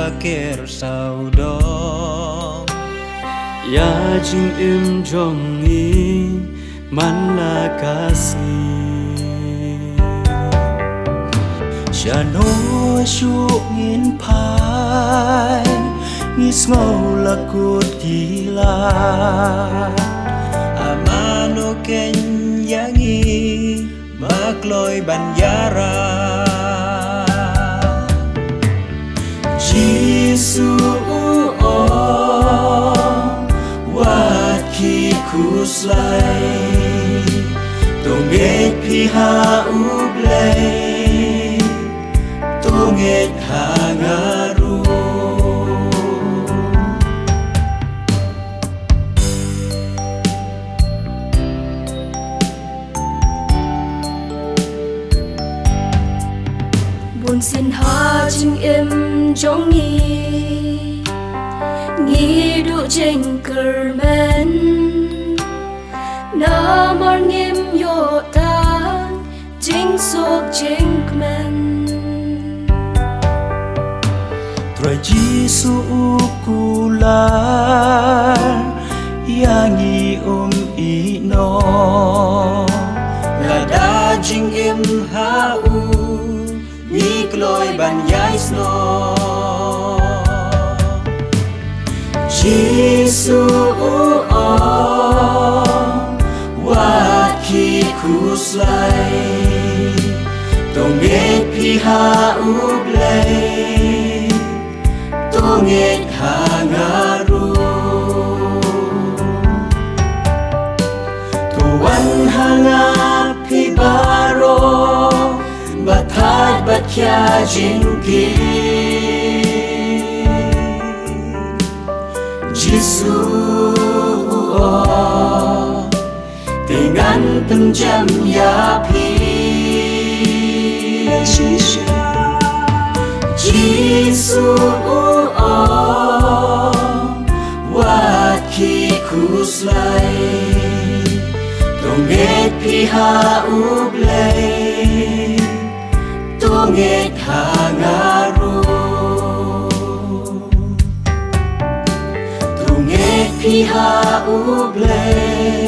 bakir saudom ya jing im jongi manla kasih chano shu ngin pai ngis ngau lakut gila amano ken yangi makloi banjara Jisu wat ki kuslai tonget piha ublei tonget hangaru buồn xin ha chinh em trong nghi đủ trên cờ men na mar nghiêm yo ta chính sốt trên men Trai Jisu ukular yangi ino lada jing im hau Nikloi banyai sno Jisu wat ki kuslai tonget piha ublei tonget hangaru tuan hanga pi baro Batat bat kya jingki Jisu dengan penjam yapi Jisu wat ki kuslai tonget piha ublei tonget hangaru tonget piha ublei